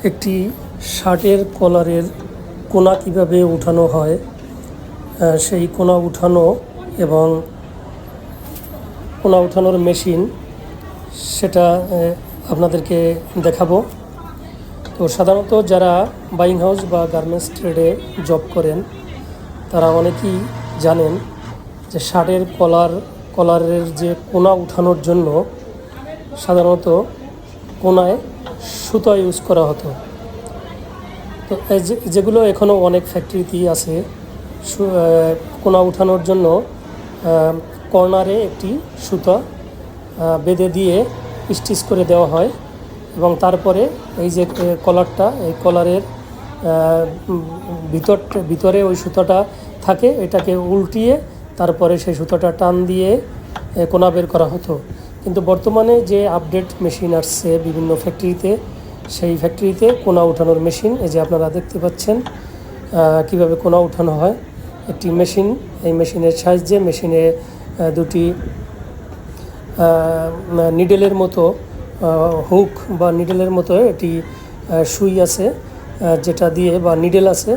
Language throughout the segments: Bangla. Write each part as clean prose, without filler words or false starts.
একটি শার্টের কলারের কোনা কিভাবে উঠানো হয়, সেই কোনা উঠানো এবং কোনা উঠানোর মেশিন সেটা আপনাদেরকে দেখাবো। তো সাধারণত যারা বাইং হাউস বা গার্মেন্টস ট্রেডে জব করেন তারা অনেকেই জানেন যে শার্টের কলারের যে কোনা উঠানোর জন্য সাধারণত কোনায় সুতো ইউজ করা হতো। তো যেগুলো এখনও অনেক ফ্যাক্টরিতেই আছে, কোনা উঠানোর জন্য কর্নারে একটি সুতা বেঁধে দিয়ে স্টিচ করে দেওয়া হয় এবং তারপরে এই যে কলারটা, এই কলারের ভিতরে ওই সুতোটা থাকে, এটাকে উল্টিয়ে তারপরে সেই সুতোটা টান দিয়ে কোনা বের করা হতো। কিন্তু বর্তমানে যে আপডেট মেশিন আসছে বিভিন্ন ফ্যাক্টরিতে, সেই ফ্যাক্টরিতে কোনা উঠানোর মেশিন, এই যে আপনারা দেখতে পাচ্ছেন কিভাবে কোনা উঠানো হয়। একটি মেশিন, এই মেশিনের সাহায্যে মেশিনে দুটি নিডেলের মতো হুক বা নিডেলের মতো এটি সুই আছে যেটা দিয়ে, বা নিডেল আছে,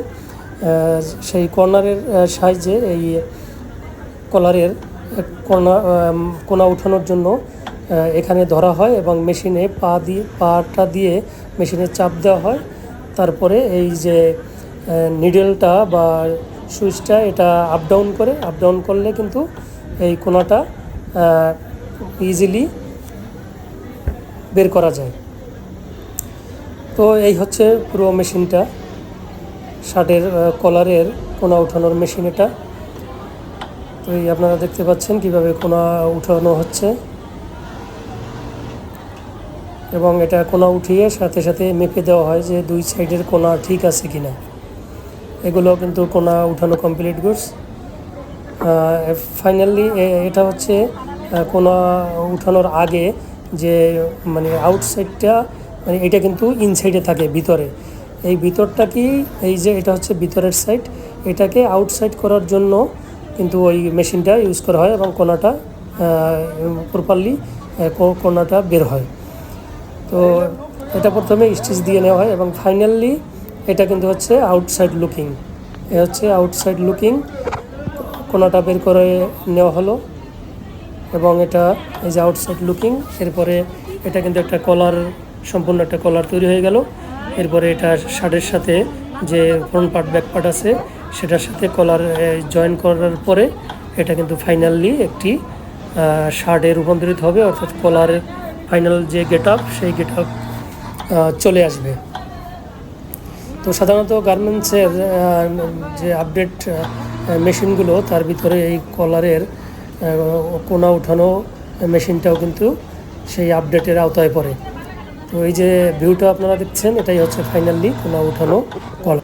সেই কর্নারের সাহায্যে এই কলারের কোনা উঠানোর জন্য এখানে ধরা হয় এবং মেশিনে পাটা দিয়ে মেশিনে চাপ দেওয়া হয়। তারপরে এই যে নিডেলটা বা সুইচটা এটা আপ ডাউন করলে কিন্তু এই কোনাটা ইজিলি বের করা যায়। তো এই হচ্ছে পুরো মেশিনটা, শার্টের কলারের কোনা উঠানোর মেশিন এটা। তো এই আপনারা দেখতে পাচ্ছেন কিভাবে কোনা উঠানো হচ্ছে এবং এটা কোনা উঠিয়ে সাথে সাথে মেপে দেওয়া হয় যে দুই সাইডের কোনা ঠিক আছে কিনা। এগুলো কিন্তু কোনা উঠানো কমপ্লিট গুডস। ফাইনালি এটা হচ্ছে কোনা উঠানোর আগে যে মানে আউটসাইডটা, মানে এটা কিন্তু ইনসাইডে থাকে ভিতরে। এই ভিতরটা কি, এই যে এটা হচ্ছে ভিতরের সাইড, এটাকে আউটসাইড করার জন্য কিন্তু ওই মেশিনটা ইউজ করা হয় এবং কোনাটা প্রপারলি কোনাটা বের হয়। তো এটা প্রথমে স্টিচ দিয়ে নেওয়া হয় এবং ফাইনালি এটা কিন্তু হচ্ছে আউটসাইড লুকিং। এ হচ্ছে আউটসাইড লুকিং, কোনাটা বের করে নেওয়া হলো এবং এটা এই যে আউটসাইড লুকিং। এরপরে এটা কিন্তু একটা কলার, সম্পূর্ণ একটা কলার তৈরি হয়ে গেল। এরপরে এটা শার্টের সাথে যে ফ্রন্ট পার্ট ব্যাক পার্ট আছে সেটার সাথে কলার জয়েন করার পরে এটা কিন্তু ফাইনালি একটি শার্টে রূপান্তরিত হবে, অর্থাৎ কলারের ফাইনাল যে গেট আপ, সেই গেট আপ চলে আসবে। তো সাধারণত গার্মেন্টসের যে আপডেট মেশিনগুলো, তার ভিতরে এই কলারের কোনা উঠানো মেশিনটাও কিন্তু সেই আপডেটের আওতায় পড়ে। তো এই যে ভিউটা আপনারা দেখছেন, এটাই হচ্ছে ফাইনালি কোনা উঠানো কলার।